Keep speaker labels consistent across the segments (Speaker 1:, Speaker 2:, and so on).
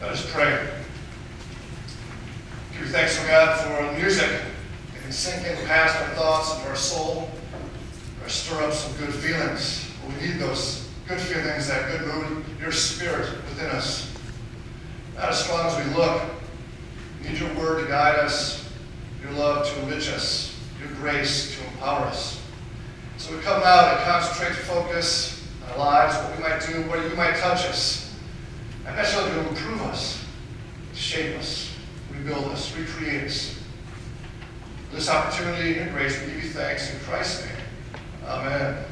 Speaker 1: Let us pray. Give you thanks, O God, for the music that can sink in past our thoughts into our soul, or stir up some good feelings. We need those good feelings, that good mood, your spirit within us. Not as strong as we look. We need your word to guide us, your love to enrich us, your grace to empower us. So we come now to concentrate, to focus on our lives, what we might do, where you might touch us, not necessarily to improve us, to shape us, rebuild us, recreate us. For this opportunity and your grace, we give you thanks in Christ's name. Amen.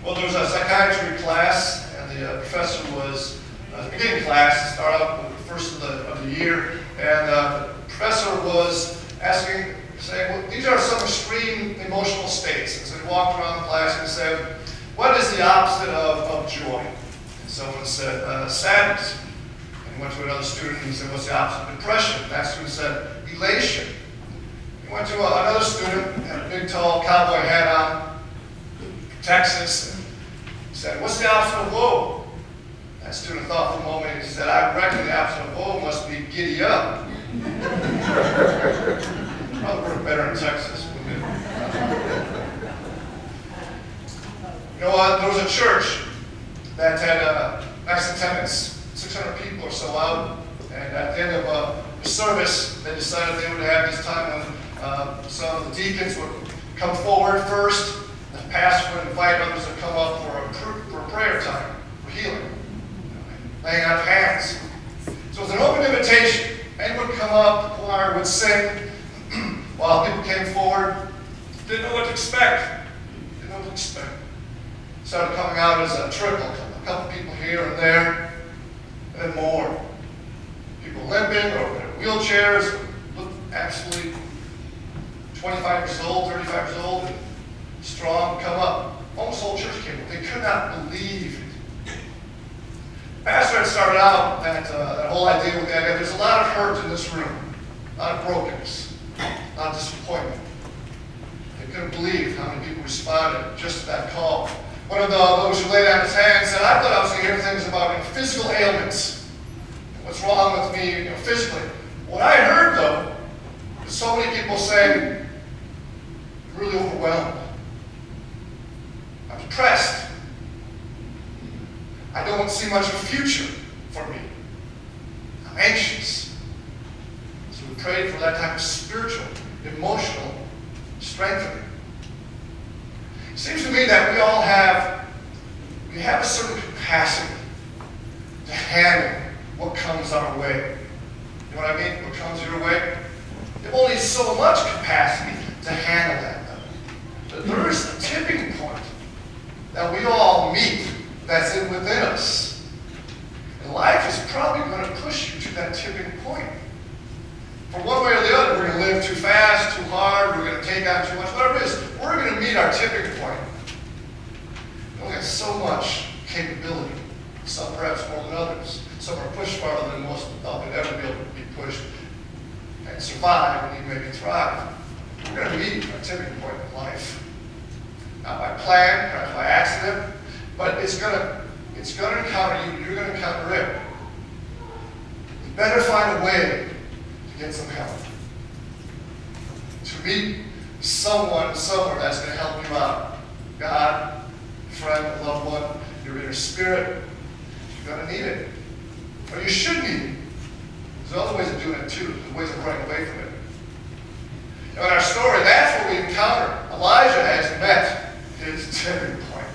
Speaker 1: Well, there was a psychiatry class, and the professor was beginning class, start out with the first of the year, and the professor was asking, saying, well, these are some extreme emotional states. And so he walked around the class and said, what is the opposite of joy? And someone said, sadness. And he went to another student and he said, what's the opposite of depression? And that student said, elation. He went to another student, had a big, tall cowboy hat on, Texas, and he said, what's the opposite of woe? That student thought for a moment, and he said, I reckon the opposite of woe must be giddy up. Probably work better in Texas, wouldn't it? You know what? There was a church that had max attendance, 600 people or so out, and at the end of the service, they decided they would have this time when some of the deacons would come forward first, and the pastor would invite others to come up for a prayer time, for healing, laying out of hands. So it was an open invitation. Men would come up, the choir would sing, while people came forward. Didn't know what to expect. Started coming out as a trickle, a couple people here and there, and then more. People limping or in wheelchairs, looked absolutely 25 years old, 35 years old, and strong, come up. Almost the whole church came up. They could not believe it. Pastor had started out that whole idea with the idea there's a lot of hurt in this room, a lot of brokenness, a lot of disappointment. They couldn't believe how many people responded just to that call. One of those who laid out his hand said, I thought I was going to hear things about physical ailments. What's wrong with me physically? What I heard, though, is so many people saying, I'm really overwhelmed. I'm depressed. I don't see much of a future for me. I'm anxious. So we prayed for that type of spiritual, emotional strengthening. It seems to me that we all have a certain capacity to handle what comes our way. You know what I mean? What comes your way? You have only so much capacity to handle that, though. But there is a tipping point that we all meet that's within us. And life is probably going to push you to that tipping point. For one way or the other, we're going to live too fast, too hard, we're going to take on too much, whatever it is, we're going to meet our tipping point. We only have so much capability, some perhaps more than others. Some are pushed farther than most of it ever be able to be pushed and survive and even maybe thrive. We're going to meet our tipping point in life. Not by plan, perhaps by accident, but it's going to encounter you. You're going to encounter it. You better find a way to get some help. To meet someone somewhere that's going to help you out. God, a friend, a loved one, your inner spirit. You're going to need it. Or you should need it. There's other ways of doing it too. There's ways of running away from it. Now in our story, that's what we encounter. Elijah has met his tipping point.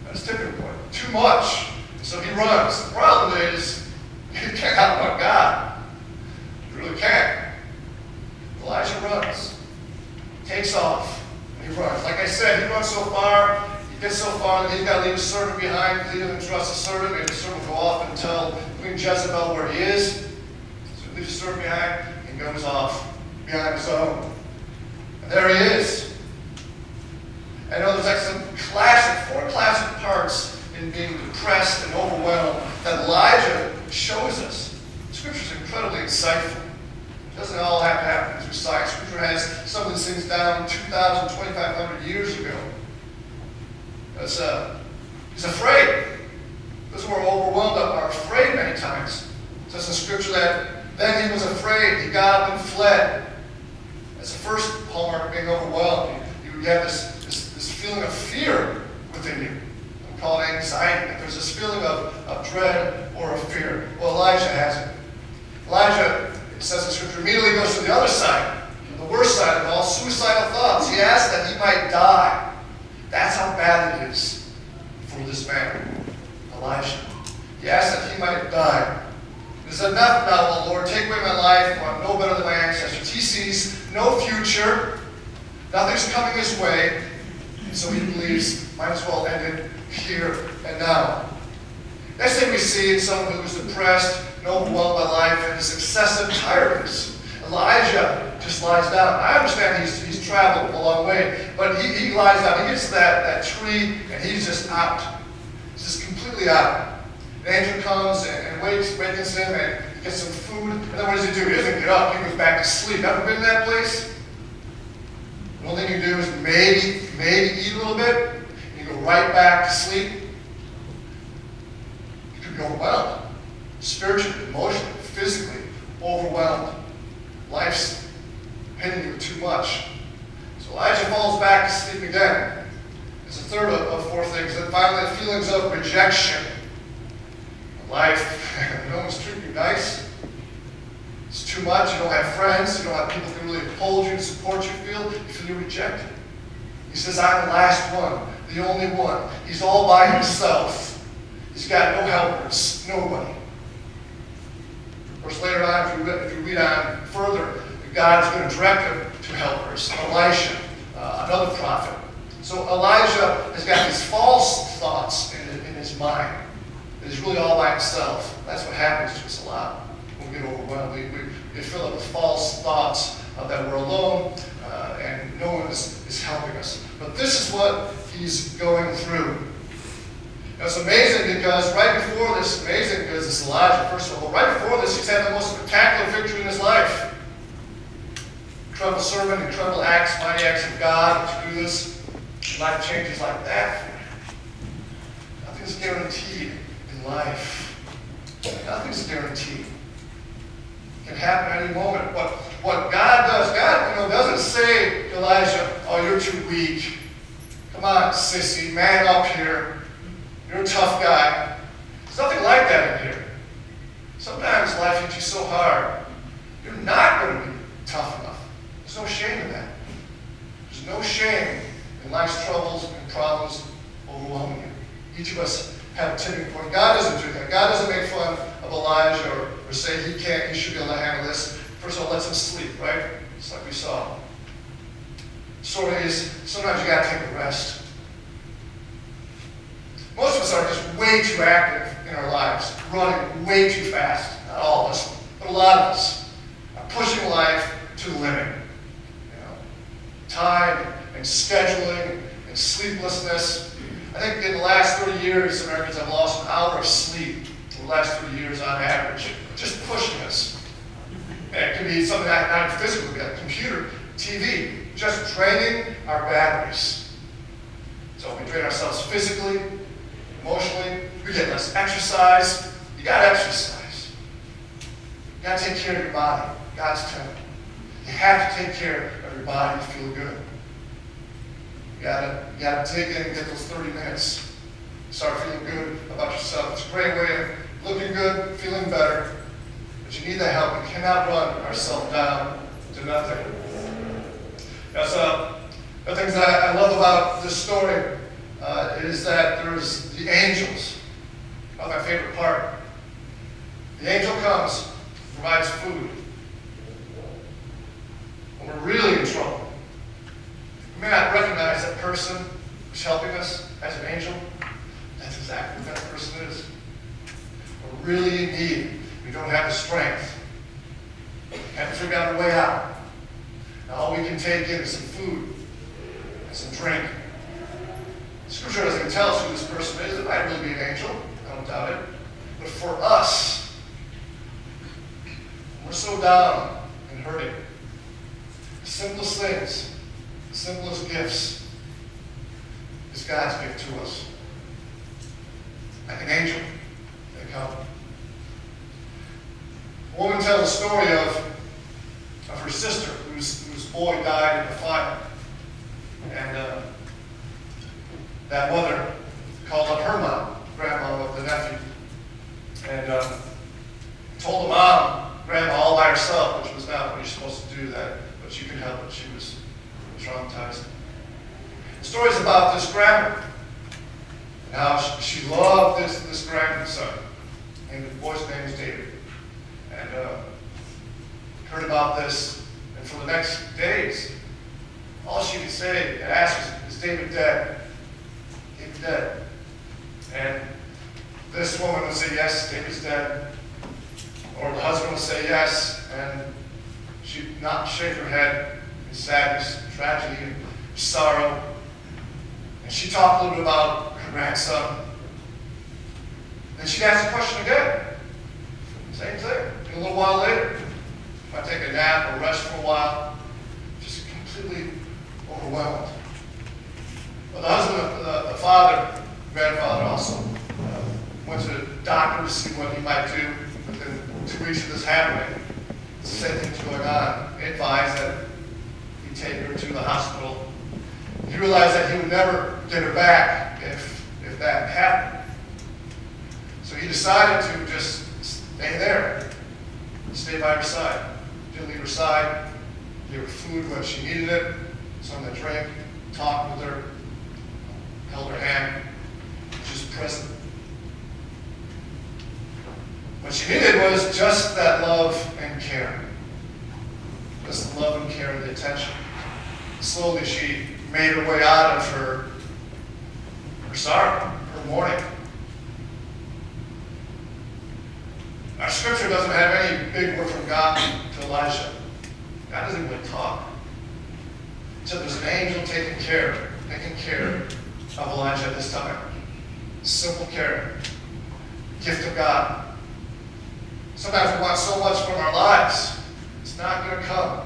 Speaker 1: That's tipping point. Too much. So he runs. The problem is, you can't outrun God. You really can't. Elijah runs. Takes off. And he runs. Like I said, he runs so far, he gets so far that he's got to leave a servant behind. He doesn't trust the servant. Maybe the servant will go off and tell Queen Jezebel where he is. So he leaves the servant behind and goes off behind his own. And there he is. I know there's like some four classic parts in being depressed and overwhelmed that Elijah shows us. Scripture is incredibly insightful. It doesn't all have to happen through science. Scripture has some of these things down 2,000, 2,500 years ago. He's afraid. Those who are overwhelmed are afraid afraid many times. It says in Scripture that then he was afraid. He got up and fled. That's the first hallmark of being overwhelmed. You have this feeling of fear within you. We call it anxiety. That there's this feeling of dread or of fear. Well, Elijah has it. Elijah, it says in Scripture, immediately goes to the other side, the worst side of all, suicidal thoughts. He asked that he might die. That's how bad it is for this man, Elijah. He asked that he might die. He said, enough now, O Lord, take away my life, for I'm no better than my ancestors. He sees no future. Nothing's coming his way. And so he believes, might as well end it here and now. Next thing we see is someone who's depressed and overwhelmed by life and his excessive tiredness. Elijah just lies down. I understand he's traveled a long way, but he lies down. He gets to that tree and he's just out. He's just completely out. An angel comes and wakens him and gets some food. And then what does he do? He doesn't get up. He goes back to sleep. Ever been in that place? The only thing you do is maybe eat a little bit, and you go right back to sleep. You could be overwhelmed. Spiritually, emotionally, physically overwhelmed. Life's hitting you with too much. So Elijah falls back to sleep again. It's the third of four things. And finally, the feelings of rejection. Life, no one's treating you nice. It's too much. You don't have friends. You don't have people who can really uphold you and support you. You feel rejected. He says, I'm the last one, the only one. He's all by himself. He's got no helpers, nobody. Of course, later on, if you read on further, God is going to direct him to helpers. Elisha, another prophet. So Elijah has got these false thoughts in his mind. He's really all by himself. That's what happens to us a lot when we get overwhelmed. We fill up with false thoughts that we're alone and no one is helping us. But this is what he's going through. Now, it's amazing because right before this, because it's Elijah, first of all, right before this, he's had the most spectacular victory in his life. Incredible sermon, incredible acts, mighty acts of God to do this. Life changes like that. Nothing's guaranteed. Life. Nothing's guaranteed. It can happen at any moment. What God does, God doesn't say to Elijah, oh, you're too weak. Come on, sissy, man up here. You're a tough guy. There's nothing like that in here. Sometimes life hits you so hard, you're not going to be tough enough. There's no shame in that. There's no shame in life's troubles and problems overwhelming you. Each of us have a tipping point. God doesn't do that. God doesn't make fun of Elijah or say he should be able to handle this. First of all, lets him sleep, right? Just like we saw. Sort of is, sometimes you got to take a rest. Most of us are just way too active in our lives, running way too fast. Not all of us, but a lot of us are pushing life to the limit. Time and scheduling and sleeplessness. I think in the last 30 years, Americans have lost an hour of sleep in the last 30 years on average, just pushing us. And it could be something not physical, it could be like computer, TV, just draining our batteries. So we drain ourselves physically, emotionally, we get less exercise. You gotta exercise. You gotta take care of your body, God's temple. You have to take care of your body to feel good. You gotta take in and get those 30 minutes. Start feeling good about yourself. It's a great way of looking good, feeling better. But you need that help. We cannot run ourselves down to nothing. That's the things that I love about this story is that there's the angels. That's my favorite part. The angel comes, provides food. When we're really in trouble, we may not recognize that person who's helping us as an angel. That's exactly what that person is. We're really in need. We don't have the strength. We have to figure out a way out. Now all we can take in is some food and some drink. Scripture doesn't tell us who this person is. It might really be an angel. I don't doubt it. But for us, we're so down and hurting. The simplest things, the simplest gifts is God's gift to us. Like an angel, they come. A woman tells a story of her sister whose boy died in the fire. And that mother called up her mom, grandma of the nephew, and told the mom, grandma all by herself, which was not what you're supposed to do that, but she could help it. She was traumatized. The story's about this grandma, and how she loved this grandson, and the boy's name is David. And heard about this, and for the next days, all she could say and ask is David dead? David dead? And this woman would say, yes, David's dead. Or the husband would say yes, and she'd not shake her head in sadness, tragedy, and sorrow. And she talked a little bit about her grandson. Then she'd ask the question again. Same thing. And a little while later, if I take a nap or rest for a while, just completely overwhelmed. Well, the husband, the father, grandfather also went to the doctor to see what he might do. Within 2 weeks of this happening, the same thing's going on. He advised that he take her to the hospital. He realized that he would never get her back if that happened. So he decided to just stay there, stay by her side. Didn't leave her side, gave her food when she needed it, something to drink, talked with her, held her hand, just present. What she needed was just that love and care. Just the love and care and the attention. Slowly she made her way out of her sorrow, her mourning. Our scripture doesn't have any big word from God to Elijah. God doesn't really talk. He said there's an angel taking care of Elijah at this time. Simple care. Gift of God. Sometimes we want so much from our lives. It's not going to come.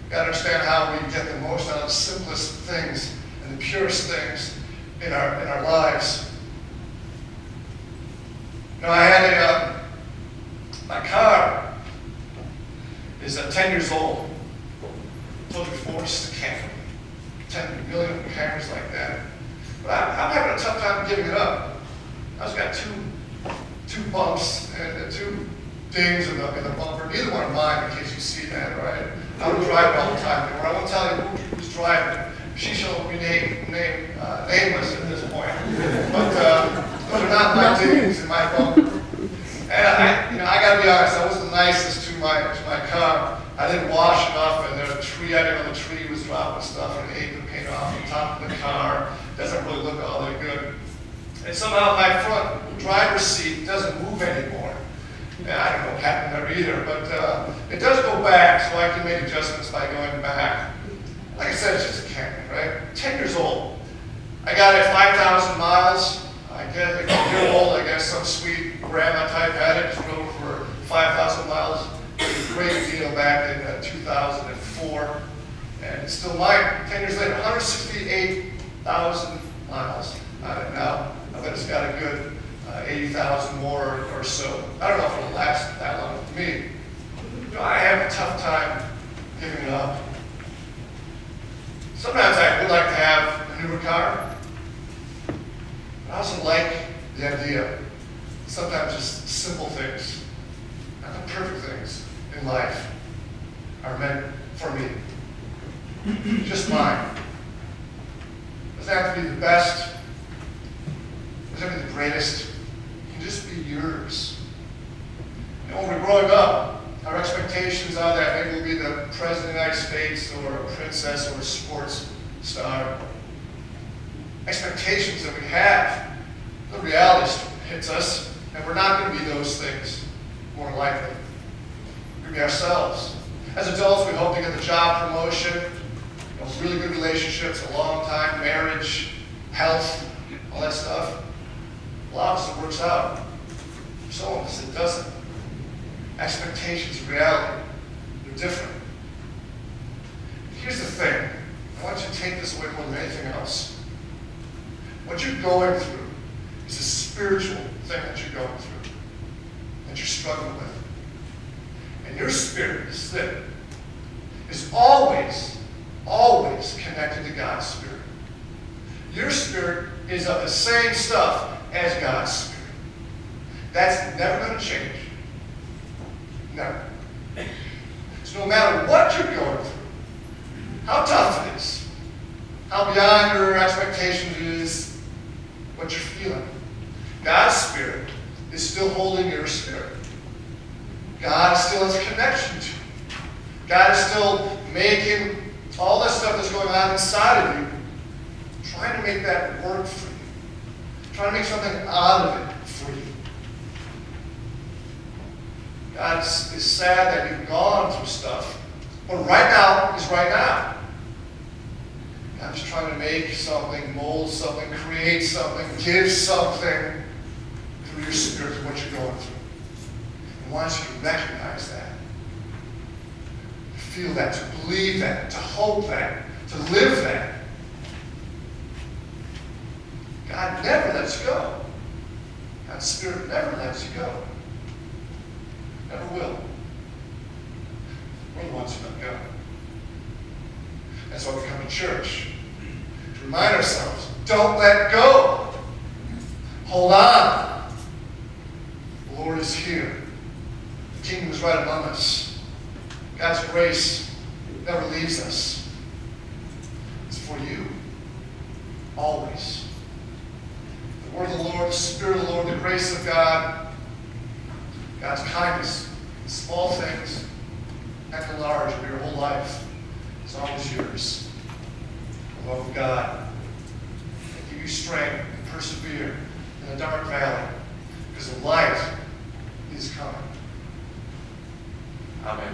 Speaker 1: We've got to understand how we get the most out of the simplest things and the purest things in our lives. You know, I had my car is 10 years old. I told you before, it's just a camper. 10 million cameras like that. But I'm having a tough time giving it up. I just got two bumps and two dings in the bumper. Neither one of mine, in case you see that, right? I would drive it all the time. I won't tell you who's driving it. She shall be nameless at this point. But those are not my dings in my bumper. And I got to be honest, I wasn't the nicest to my car. I didn't wash enough, and the tree, I didn't know the tree was dropping stuff, and it ate the paint off the top of the car. Doesn't really look all that good. And somehow my front driver's seat doesn't move anymore. And I don't know what happened there either, but it does go back, so I can make adjustments by going back. Like I said, it's just a Camry, right? 10 years old. I got it 5,000 miles. I guess like a year old, I guess some sweet grandma type had it, just drove for 5,000 miles. It was a great deal back in 2004. And it's still mine 10 years later, 168,000 miles on it now. I bet it's got a good 80,000 more or so. I don't know if it'll last that long for me. You know, I have a tough time giving it up. Sometimes I would like to have a newer car. But I also like the idea. Sometimes just simple things, not the perfect things in life, are meant for me. Just mine. Doesn't have to be the best. Doesn't have to be the greatest. It can just be yours. You know, when we're growing up, our expectations are that maybe we'll be the president of the United States or a princess or a sports star. Expectations that we have, the reality hits us, and we're not going to be those things, more likely. We're going to be ourselves. As adults, we hope to get the job promotion, really good relationships, a long time, marriage, health, all that stuff. A lot of us, it works out. For some of us, it doesn't. Expectations, reality, they're different. Here's the thing. I want you to take this away more than anything else. What you're going through is a spiritual thing that you're going through, that you're struggling with. And your spirit is always, always connected to God's spirit. Your spirit is of the same stuff as God's spirit. That's never going to change. Never. So no matter what you're going through, how tough it is, how beyond your expectations it is, what you're feeling, God's spirit is still holding your spirit. God still has a connection to you. God is still making all that stuff that's going on inside of you, trying to make that work for you, trying to make something out of it for you. God is sad that you've gone through stuff, but right now is right now. God's trying to make something, mold something, create something, give something through your spirit of what you're going through. He wants you to recognize that, to feel that, to believe that, to hope that, to live that. God never lets you go. God's spirit never lets you go. Never will. We're the ones who let go. That's why we come to church. To remind ourselves, don't let go. Hold on. The Lord is here. The kingdom is right among us. God's grace never leaves us. It's for you. Always. The word of the Lord, the Spirit of the Lord, the grace of God, God's kindness, in small things, and the large of your whole life, is always yours. The love of God that give you strength and persevere in a dark valley, because the light is coming. Amen.